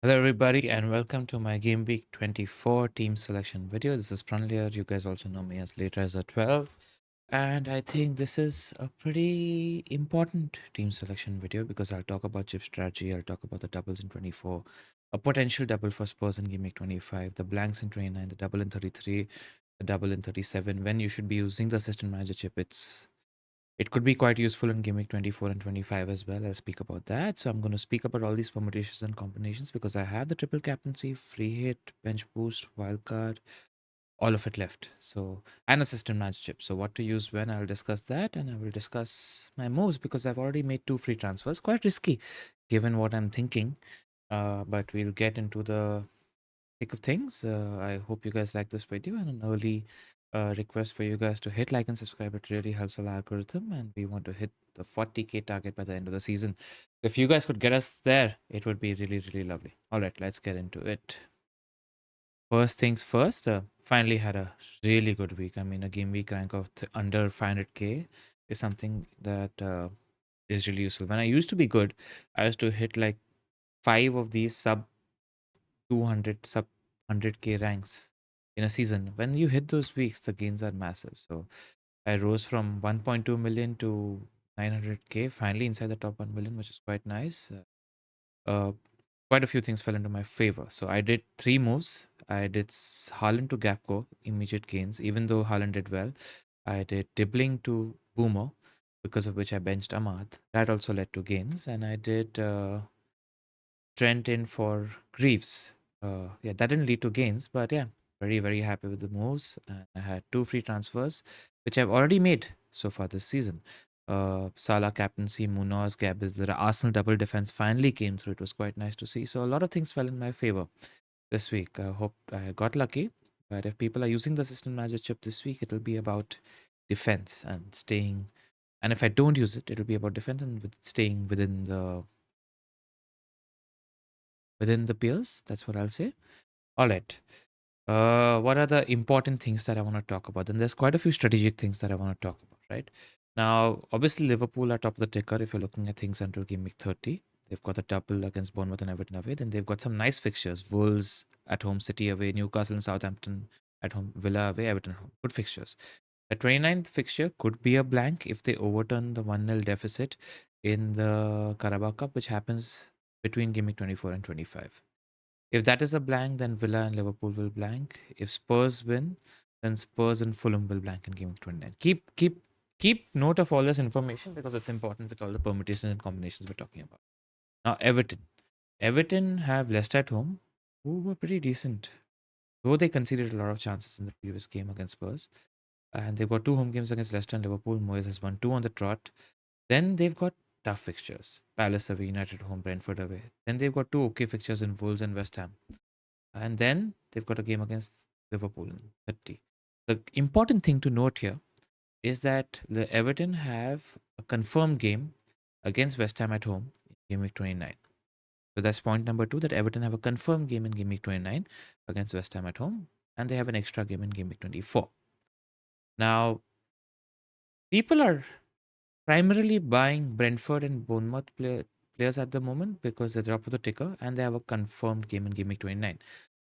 Hello, everybody, and welcome to my Gameweek 24 team selection video. This is Pranlier. You guys also know me as Lateriser 12. And I think this is a pretty important team selection video because I'll talk about chip strategy, I'll talk about the doubles in 24, a potential double for Spurs in Gameweek 25, the blanks in 29, the double in 33, the double in 37, when you should be using the assistant manager chip. It could be quite useful in Gimmick 24 and 25 as well. I'll speak about that. So I'm going to speak about all these permutations and combinations because I have the triple captaincy, free hit, bench boost, wildcard, all of it left. So, and a system manager chip. So what to use when, I'll discuss that, and I will discuss my moves because I've already made 2 free transfers. Quite risky given what I'm thinking. But we'll get into the thick of things. I hope you guys like this video, and an early request for you guys to hit like and subscribe. It really helps our algorithm, and we want to hit the 40K target by the end of the season. If you guys could get us there, it would be really, really lovely. All right, let's get into it. First things first, finally had a really good week. I mean, a game week rank of under 500K is something that is really useful. When I used to be good, I used to hit like 5 of these sub 200, sub 100K ranks in a season. When you hit those weeks, the gains are massive. So I rose from 1.2 million to 900K, finally inside the top 1 million, which is quite nice. Uh, quite a few things fell into my favor. So I did 3 moves. I did Haaland to Gapco, immediate gains, even though Haaland did well. I did Dibbling to Boomer, because of which I benched Ahmad. That also led to gains. And I did Trent in for Greaves. Yeah, that didn't lead to gains, but yeah, very, very happy with the moves. And I had 2 free transfers, which I've already made so far this season. Salah captaincy, Munoz, Gabriel, the Arsenal double defense finally came through. It was quite nice to see. So a lot of things fell in my favor this week. I hope I got lucky. But if people are using the system manager chip this week, it'll be about defense and staying. And if I don't use it, it'll be about defense and staying within the peers. That's what I'll say. All right. What are the important things that I want to talk about? And there's quite a few strategic things that I want to talk about, right? Now, obviously, Liverpool are top of the ticker if you're looking at things until game week 30. They've got a double against Bournemouth and Everton away. Then they've got some nice fixtures. Wolves at home, City away, Newcastle and Southampton at home, Villa away, Everton at home. Good fixtures. The 29th fixture could be a blank if they overturn the 1-0 deficit in the Carabao Cup, which happens between game week 24 and 25. If that is a blank, then Villa and Liverpool will blank. If Spurs win, then Spurs and Fulham will blank in game week 29. Keep note of all this information because it's important with all the permutations and combinations we're talking about. Now, Everton. Everton have Leicester at home, who were pretty decent, though they conceded a lot of chances in the previous game against Spurs. And they've got 2 home games against Leicester and Liverpool. Moyes has won 2 on the trot. Then they've got tough fixtures. Palace away, United home, Brentford away. Then they've got 2 okay fixtures in Wolves and West Ham. And then they've got a game against Liverpool in 30. The important thing to note here is that the Everton have a confirmed game against West Ham at home in game week 29. So that's point number 2, that Everton have a confirmed game in game week 29 against West Ham at home, and they have an extra game in game week 24. Now, people are primarily buying Brentford and Bournemouth players at the moment because they're top of the ticker and they have a confirmed game in game week 29.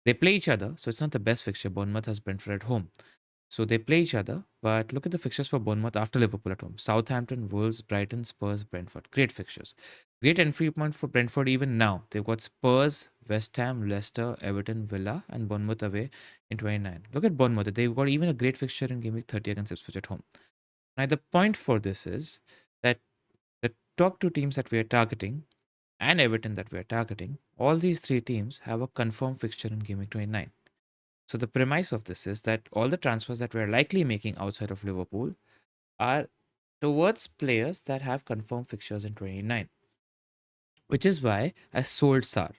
They play each other, so it's not the best fixture. Bournemouth has Brentford at home. So they play each other, but look at the fixtures for Bournemouth after Liverpool at home. Southampton, Wolves, Brighton, Spurs, Brentford. Great fixtures. Great entry point for Brentford even now. They've got Spurs, West Ham, Leicester, Everton, Villa, and Bournemouth away in 29. Look at Bournemouth. They've got even a great fixture in game week 30 against Ipswich at home. Now, the point for this is that the top 2 teams that we are targeting and Everton that we are targeting, all these 3 teams have a confirmed fixture in game week 29. So the premise of this is that all the transfers that we're likely making outside of Liverpool are towards players that have confirmed fixtures in 29, which is why I sold Sar.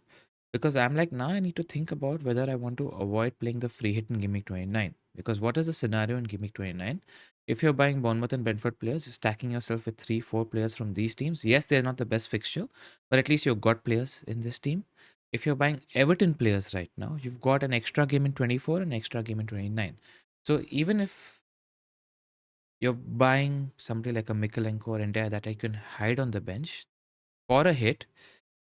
Because I'm like, now I need to think about whether I want to avoid playing the free hit in Gimmick 29. Because what is the scenario in Gimmick 29? If you're buying Bournemouth and Brentford players, you're stacking yourself with 3-4 players from these teams. Yes, they're not the best fixture, but at least you've got players in this team. If you're buying Everton players right now, you've got an extra game in 24 and an extra game in 29. So even if you're buying somebody like a Mikalenko or India that I can hide on the bench for a hit,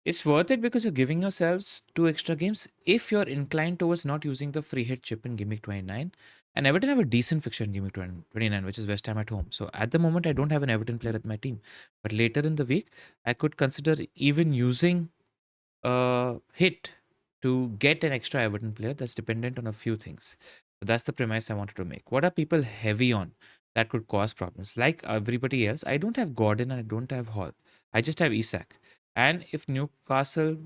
It's worth it because you're giving yourselves 2 extra games if you're inclined towards not using the free hit chip in Gameweek 29. And Everton have a decent fixture in Gameweek 29, which is West Ham at home. So at the moment, I don't have an Everton player at my team. But later in the week, I could consider even using hit to get an extra Everton player that's dependent on a few things. So that's the premise I wanted to make. What are people heavy on that could cause problems? Like everybody else, I don't have Gordon and I don't have Hall. I just have Isak. And if Newcastle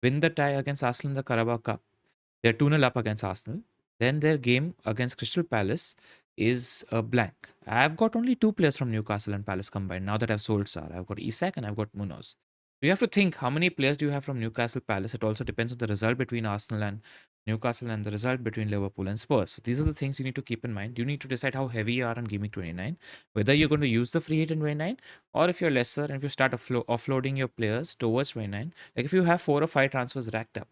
win the tie against Arsenal in the Carabao Cup, they're 2-0 up against Arsenal. Then their game against Crystal Palace is a blank. I've got only 2 players from Newcastle and Palace combined now that I've sold Sar. I've got Isak and I've got Munoz. So you have to think how many players do you have from Newcastle Palace. It also depends on the result between Arsenal and Newcastle and the result between Liverpool and Spurs. So these are the things you need to keep in mind. You need to decide how heavy you are on Gaming 29, whether you're going to use the free hit in 29 or if you're lesser and if you start offloading your players towards 29. Like if you have 4 or 5 transfers racked up,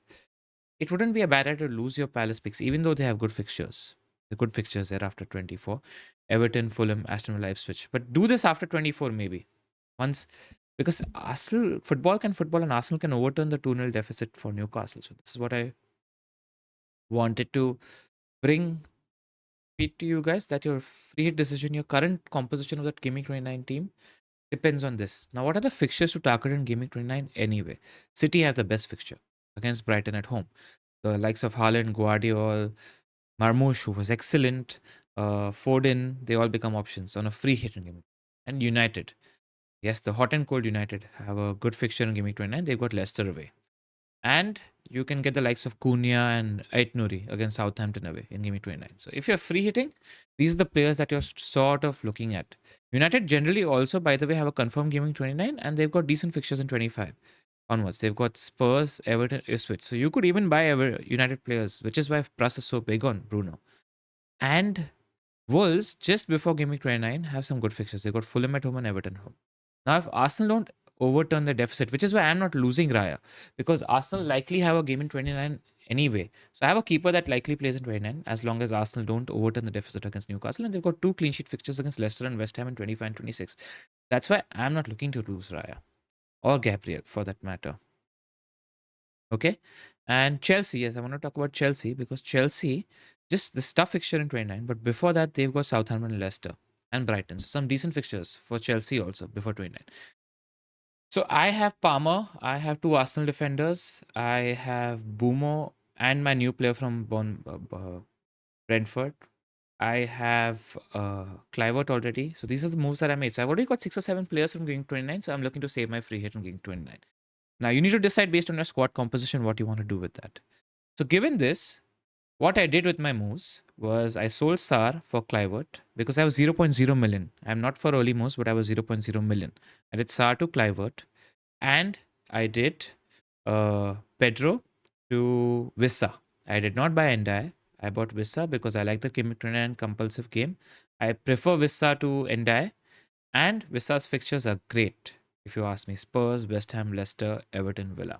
it wouldn't be a bad idea to lose your Palace picks, even though they have good fixtures. The good fixtures there after 24. Everton, Fulham, Aston Villa, Ipswich. But do this after 24, maybe. Once, because Arsenal, football and Arsenal can overturn the 2-0 deficit for Newcastle. So this is what I wanted to bring it to you guys, that your free hit decision, your current composition of that Gaming 29 team depends on this. Now, what are the fixtures to target in Gaming 29 anyway? City have the best fixture against Brighton at home. The likes of Haaland, Guardiola, Marmoush, who was excellent, Foden, they all become options on a free hit in Gaming. And United. Yes, the hot and cold United have a good fixture in Gaming 29. They've got Leicester away. And you can get the likes of Cunha and Ait Nouri against Southampton away in Gaming 29. So if you're free hitting, these are the players that you're sort of looking at. United generally also, by the way, have a confirmed Gaming 29 and they've got decent fixtures in 25 onwards. They've got Spurs, Everton, Ipswich. So you could even buy United players, which is why Plus is so big on Bruno. And Wolves, just before Game Week 29, have some good fixtures. They got Fulham at home and Everton at home. Now, if Arsenal don't overturn the deficit, which is why I'm not losing Raya, because Arsenal likely have a game in 29 anyway. So I have a keeper that likely plays in 29 as long as Arsenal don't overturn the deficit against Newcastle. And they've got 2 clean sheet fixtures against Leicester and West Ham in 25 and 26. That's why I'm not looking to lose Raya or Gabriel for that matter. Okay. And Chelsea, yes, I want to talk about Chelsea because Chelsea, just the tough fixture in 29, but before that, they've got Southampton and Leicester and Brighton. So some decent fixtures for Chelsea also before 29. So I have Palmer, I have 2 Arsenal defenders, I have Boomo and my new player from Brentford. I have Clivert already. So these are the moves that I made. So I've already got 6 or 7 players from Game 29. So I'm looking to save my free hit on Game 29. Now you need to decide based on your squad composition what you want to do with that. So given this, what I did with my moves was I sold Sar for Clivert because I was 0.0 million. I'm not for early moves, but I was 0.0 million. I did Sar to Clivert and I did Pedro to Vissa. I did not buy Endai. I bought Vissa because I like the Game 29 compulsive game. I prefer Vissa to Endai, and Vissa's fixtures are great. If you ask me, Spurs, West Ham, Leicester, Everton, Villa.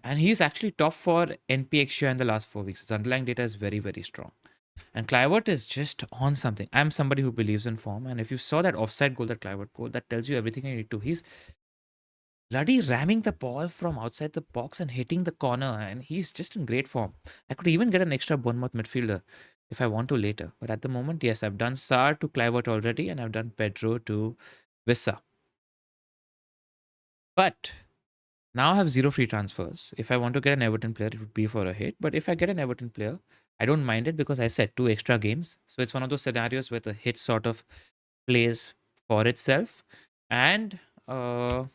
And he's actually top for NPX share in the last 4 weeks. His underlying data is very, very strong. And Clivert is just on something. I'm somebody who believes in form. And if you saw that offside goal, that Clivert goal, that tells you everything you need to. He's bloody ramming the ball from outside the box and hitting the corner. And he's just in great form. I could even get an extra Bournemouth midfielder if I want to later. But at the moment, yes, I've done Sar to Clivert already. And I've done Pedro to Vissa. But now I have 0 free transfers. If I want to get an Everton player, it would be for a hit. But if I get an Everton player, I don't mind it because I said 2 extra games. So it's one of those scenarios where the hit sort of plays for itself. And I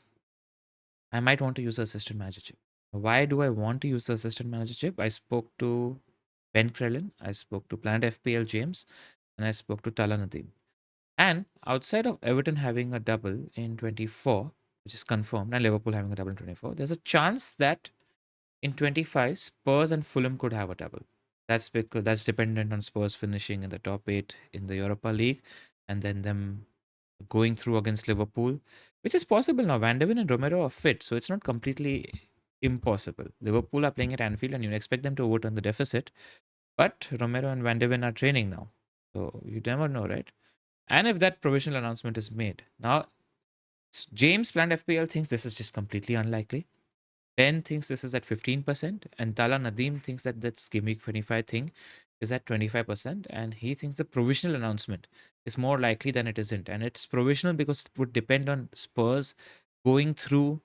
might want to use the assistant manager chip. Why do I want to use the assistant manager chip? I spoke to Ben Krellin, I spoke to Planet FPL James, and I spoke to Tala Nadeem. And outside of Everton having a double in 24, which is confirmed, and Liverpool having a double in 24, there's a chance that in 25, Spurs and Fulham could have a double. That's because that's dependent on Spurs finishing in the top 8 in the Europa League and then them going through against Liverpool, which is possible now. Van de Ven and Romero are fit, so it's not completely impossible. Liverpool are playing at Anfield and you expect them to overturn the deficit, but Romero and Van de Ven are training now. So you never know, right? And if that provisional announcement is made. Now, James Plant FPL thinks this is just completely unlikely. Ben thinks this is at 15%, and Tala Nadeem thinks that that's Gameweek 25 thing is at 25%, and he thinks the provisional announcement is more likely than it isn't. And it's provisional because it would depend on Spurs going through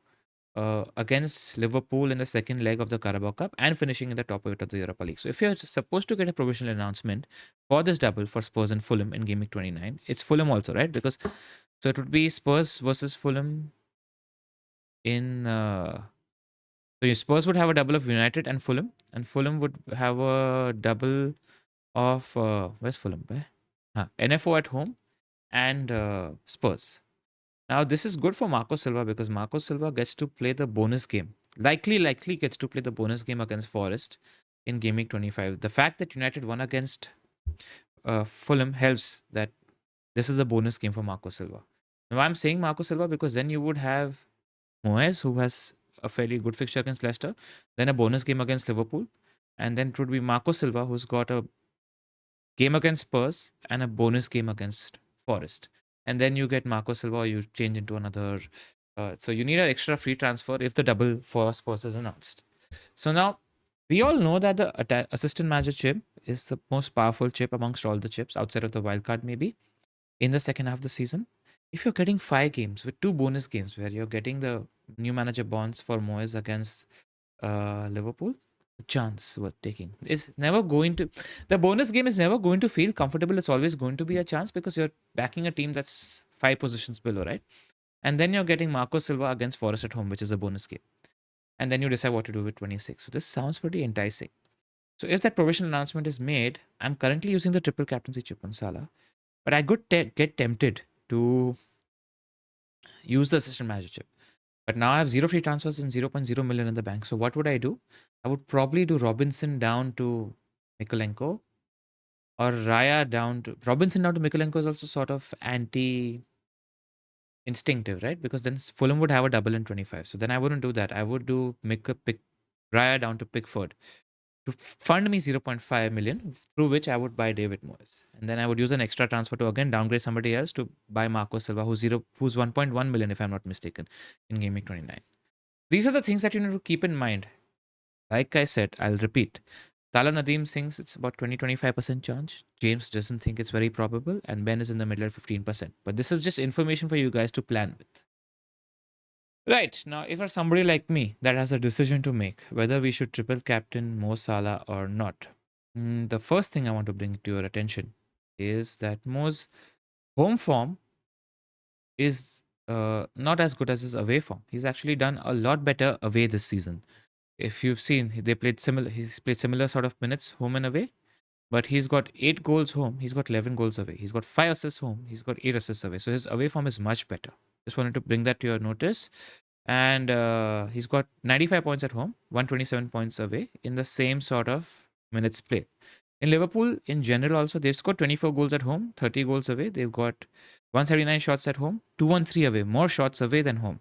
against Liverpool in the second leg of the Carabao Cup and finishing in the top 8 of the Europa League. So if you're supposed to get a provisional announcement for this double for Spurs and Fulham in Game Week 29, it's Fulham also, right? Because so it would be Spurs versus Fulham in. So your Spurs would have a double of United and Fulham would have a double of where's Fulham? Where? NFO at home and Spurs. Now, this is good for Marco Silva because Marco Silva gets to play the bonus game. Likely gets to play the bonus game against Forest in Game Week 25. The fact that United won against Fulham helps that this is a bonus game for Marco Silva. Now, I'm saying Marco Silva because then you would have Moyes, who has a fairly good fixture against Leicester, then a bonus game against Liverpool, and then it would be Marco Silva, who's got a game against Spurs and a bonus game against Forest. And then you get Marco Silva, or you change into another. So you need an extra free transfer if the double for Spurs is announced. So now we all know that the assistant manager chip is the most powerful chip amongst all the chips outside of the wildcard, maybe in the second half of the season. If you're getting 5 games with 2 bonus games where you're getting the new manager bonds for Moyes against Liverpool, the chance worth taking is never going to. The bonus game is never going to feel comfortable. It's always going to be a chance because you're backing a team that's 5 positions below, right? And then you're getting Marco Silva against Forest at home, which is a bonus game. And then you decide what to do with 26. So this sounds pretty enticing. So if that provisional announcement is made, I'm currently using the triple captaincy chip on Salah, but I could get tempted to use the assistant manager chip. But now I have 0 free transfers and 0.0 million in the bank. So what would I do? I would probably do Robinson down to Mikolenko, or Raya down to Robinson down to Mikolenko is also sort of anti instinctive, right? Because then Fulham would have a double in 25. So then I wouldn't do that. I would do Raya down to Pickford to fund me 0.5 million, through which I would buy David Moyes. And then I would use an extra transfer to again downgrade somebody else to buy Marco Silva, who's 1.1 million, if I'm not mistaken, in Game Week 29. These are the things that you need to keep in mind. Like I said, I'll repeat. Tala Nadeem thinks it's about 20-25% chance. James doesn't think it's very probable. And Ben is in the middle at 15%. But this is just information for you guys to plan with. Right. Now, if you're somebody like me that has a decision to make, whether we should triple captain Mo Salah or not, the first thing I want to bring to your attention is that Mo's home form is not as good as his away form. He's actually done a lot better away this season. If you've seen, he's played similar sort of minutes home and away, but he's got 8 goals home, he's got 11 goals away, he's got 5 assists home, he's got 8 assists away. So his away form is much better. Just wanted to bring that to your notice. And he's got 95 points at home, 127 points away in the same sort of minutes played. In Liverpool, in general, also, they've scored 24 goals at home, 30 goals away. They've got 179 shots at home, 213 away, more shots away than home.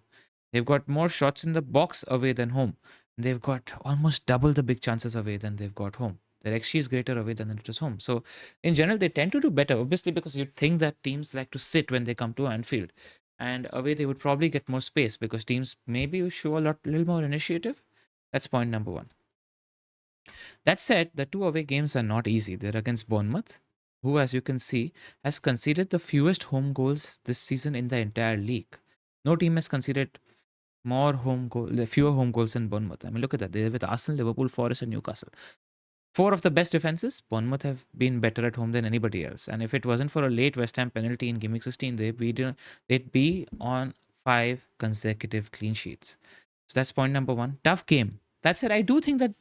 They've got more shots in the box away than home. They've got almost double the big chances away than they've got home. Their XG is greater away than it is home. So, in general, they tend to do better, obviously, because you'd think that teams like to sit when they come to Anfield. And away, they would probably get more space because teams maybe show a little more initiative. That's point number one. That said, the 2 away games are not easy. They're against Bournemouth, who, as you can see, has conceded the fewest home goals this season in the entire league. No team has conceded fewer home goals than Bournemouth. I mean, look at that. They're with Arsenal, Liverpool, Forest, and Newcastle. 4 of the best defenses, Bournemouth have been better at home than anybody else. And if it wasn't for a late West Ham penalty in Game Week 16, they'd be on 5 consecutive clean sheets. So that's point number one. Tough game. That said, I do think that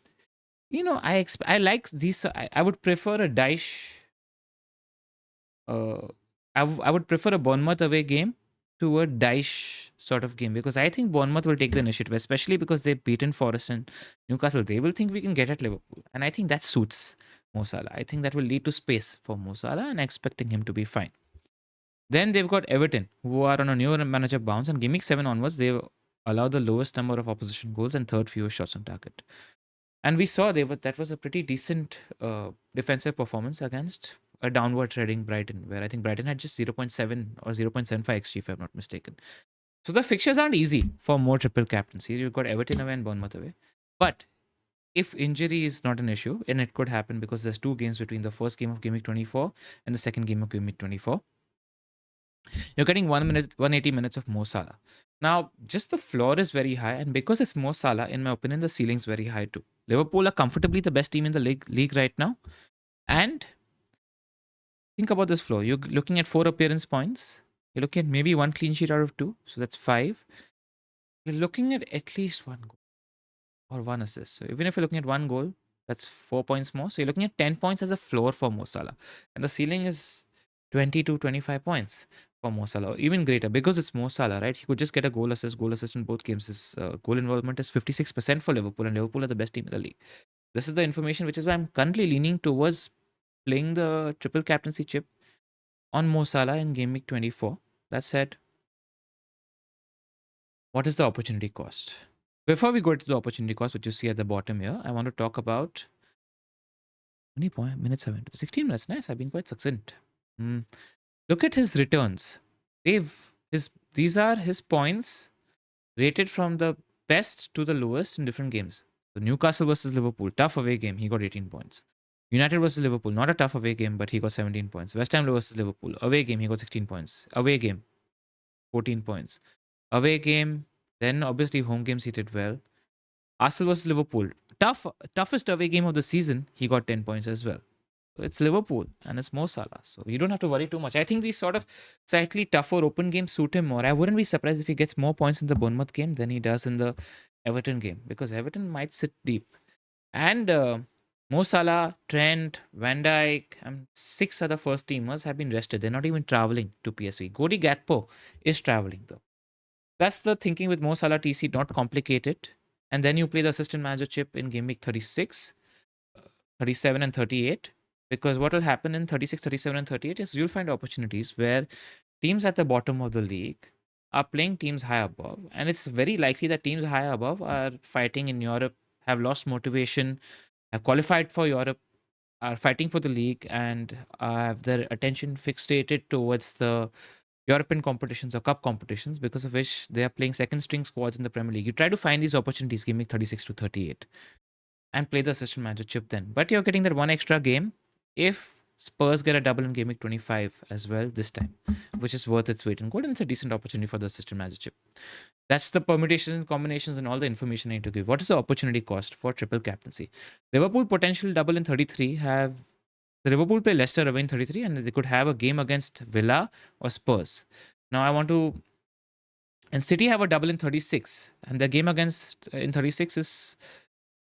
I like these. I would prefer a Daesh. I would prefer a Bournemouth away game to a Daesh sort of game because I think Bournemouth will take the initiative, especially because they've beaten Forest and Newcastle. They will think we can get at Liverpool, and I think that suits Mo Salah. I think that will lead to space for Mo Salah, and expecting him to be fine. Then they've got Everton, who are on a new manager bounce, and Game Week 7 onwards, they allow the lowest number of opposition goals and third fewest shots on target. And we saw that was a pretty decent defensive performance against a downward trending Brighton, where I think Brighton had just 0.7 or 0.75 XG, if I'm not mistaken. So the fixtures aren't easy for more triple captaincy. You've got Everton away and Bournemouth away. But if injury is not an issue, and it could happen because there's 2 games between the first game of Game Week 24 and the second game of Game Week 24, you're getting 180 minutes of Mo Salah. Now, just the floor is very high, and because it's Mo Salah, in my opinion, the ceiling's very high too. Liverpool are comfortably the best team in the league right now. And think about this floor. You're looking at 4 appearance points. You're looking at maybe 1 clean sheet out of 2. So that's 5. You're looking at least 1 goal or 1 assist. So even if you're looking at 1 goal, that's 4 points more. So you're looking at 10 points as a floor for Mo Salah. And the ceiling is 20 to 25 points for Mo Salah, or even greater because it's Mo Salah, right? He could just get a goal assist in both games. His goal involvement is 56% for Liverpool, and Liverpool are the best team in the league. This is the information, which is why I'm currently leaning towards playing the triple captaincy chip on Mo Salah in Game Week 24. That said, what is the opportunity cost? Before we go to the opportunity cost, which you see at the bottom here, I want to talk about how many minutes have I into 16 minutes. Nice, I've been quite succinct. Look at his returns. These are his points rated from the best to the lowest in different games. So Newcastle versus Liverpool, tough away game, he got 18 points. United versus Liverpool, not a tough away game, but he got 17 points. West Ham versus Liverpool, away game, he got 16 points. Away game, 14 points. Away game, then obviously home games he did well. Arsenal versus Liverpool, toughest away game of the season, he got 10 points as well. So it's Liverpool and it's Mo Salah. So you don't have to worry too much. I think these sort of slightly tougher open games suit him more. I wouldn't be surprised if he gets more points in the Bournemouth game than he does in the Everton game, because Everton might sit deep. And Mo Salah, Trent, Van Dijk, and 6 other first teamers have been rested. They're not even traveling to PSV. Cody Gakpo is traveling though. That's the thinking with Mo Salah TC, not complicated. And then you play the assistant manager chip in game week 36, 37 and 38. Because what will happen in 36, 37 and 38 is you'll find opportunities where teams at the bottom of the league are playing teams high above. And it's very likely that teams high above are fighting in Europe, have lost motivation, have qualified for Europe, are fighting for the league, and have their attention fixated towards the European competitions or cup competitions, because of which they are playing second string squads in the Premier League. You try to find these opportunities, game week 36 to 38, and play the assistant manager chip then. But you're getting that one extra game if Spurs get a double in game week 25 as well this time, which is worth its weight in gold, and it's a decent opportunity for the assistant manager chip. That's the permutations and combinations and all the information I need to give. What is the opportunity cost for triple captaincy? Liverpool potential double in 33 have the Liverpool play Leicester away in 33, and they could have a game against Villa or Spurs. Now I want to, and City have a double in 36, and their game against in 36 is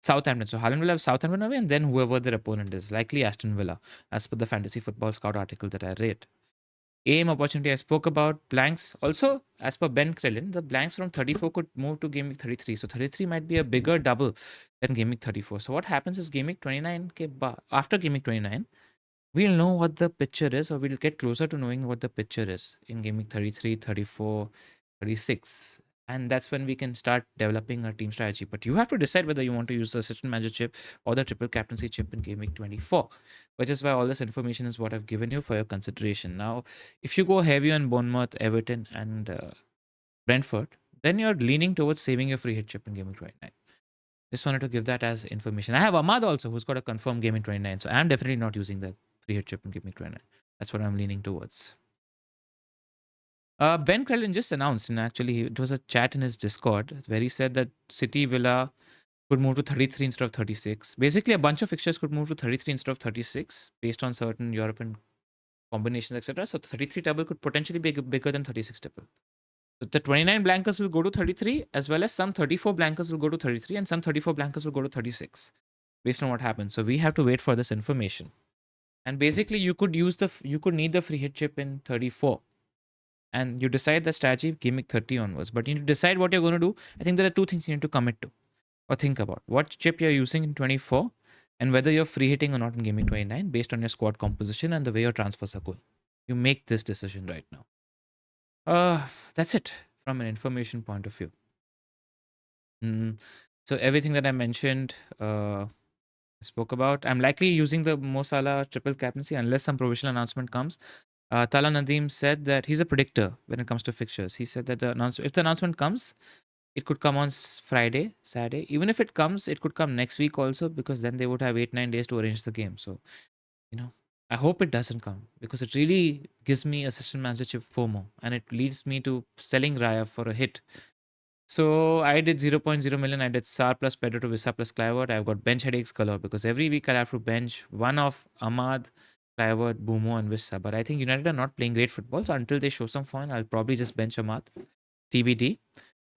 Southampton. So Haaland will have Southampton away, and then whoever their opponent is, likely Aston Villa, as per the Fantasy Football Scout article that I read. Aim opportunity I spoke about. Blanks also, as per Ben Krellin, the blanks from 34 could move to game week 33. So 33 might be a bigger double than game week 34. So what happens is game week 29 after game week 29, we'll know what the picture is, or we'll get closer to knowing what the picture is in game week 33, 34, 36. And that's when we can start developing our team strategy. But you have to decide whether you want to use the assistant manager chip or the triple captaincy chip in game week 24, which is why all this information is what I've given you for your consideration. Now, if you go heavy on Bournemouth, Everton, and Brentford, then you're leaning towards saving your free hit chip in game week 29. Just wanted to give that as information. I have Ahmad also, who's got a confirmed game in 29. So I'm definitely not using the free hit chip in game week 29. That's what I'm leaning towards. Ben Krellin just announced, and actually it was a chat in his Discord where he said that City Villa could move to 33 instead of 36. Basically, a bunch of fixtures could move to 33 instead of 36 based on certain European combinations, etc. So 33 double could potentially be bigger than 36 double. So the 29 blankers will go to 33, as well as some 34 blankers will go to 33, and some 34 blankers will go to 36 based on what happens. So we have to wait for this information. And basically, you could need the free hit chip in 34. And you decide the strategy game week 30 onwards. But you need to decide what you're going to do. I think there are 2 things you need to commit to or think about. What chip you're using in 24 and whether you're free hitting or not in game week 29 based on your squad composition and the way your transfers are going. You make this decision right now. That's it from an information point of view. So everything that I mentioned, I spoke about. I'm likely using the Mo Salah triple captaincy unless some provisional announcement comes. Tala Nadeem said that he's a predictor when it comes to fixtures. He said that if the announcement comes, it could come on Friday, Saturday. Even if it comes, it could come next week also, because then they would have 8-9 days to arrange the game. So, you know, I hope it doesn't come, because it really gives me assistant managership FOMO, and it leads me to selling Raya for a hit. So I did zero point 0.0 million. I did Sar plus Pedro to Visa plus Clivert. I've got bench headaches galore, because every week I'll have to bench one of Ahmad, Clivert, Bumo, and Visa. But I think United are not playing great football. So until they show some form, I'll probably just bench Ahmad. TBD.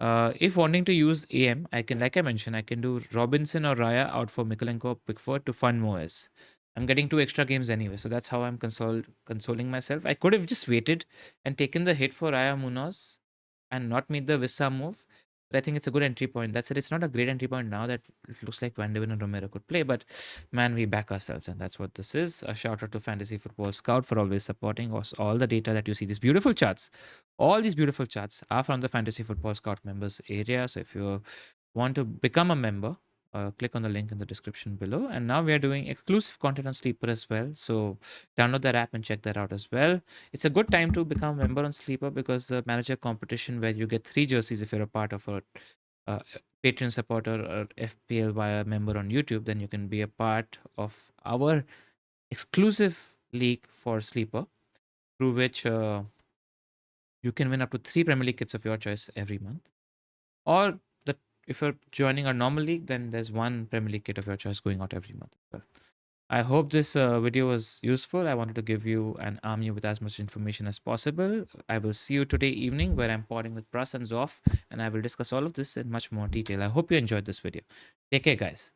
If wanting to use AM, I can, like I mentioned, I can do Robinson or Raya out for Mikolenko or Pickford to fund Moyes. I'm getting 2 extra games anyway, so that's how I'm consoling myself. I could have just waited and taken the hit for Raya Munoz and not made the Vissa move. But I think it's a good entry point. That's it. It's not a great entry point now that it looks like Van de Ven and Romero could play, but man, we back ourselves, and that's what this is. A shout out to Fantasy Football Scout for always supporting us. All the data that you see, these beautiful charts, all these beautiful charts are from the Fantasy Football Scout members area. So if you want to become a member, click on the link in the description below. And now we are doing exclusive content on Sleeper as well. So download that app and check that out as well. It's a good time to become a member on Sleeper, because the manager competition, where you get 3 jerseys if you're a part of a Patreon supporter or FPL Wire member on YouTube, then you can be a part of our exclusive league for Sleeper, through which you can win up to 3 Premier League kits of your choice every month. Or the if you're joining our normal league, then there's 1 Premier League kit of your choice going out every month as well. I hope this video was useful. I wanted to give you and arm you with as much information as possible. I will see you today evening, where I'm potting with Pras and Zoff, and I will discuss all of this in much more detail. I hope you enjoyed this video. Take care, guys.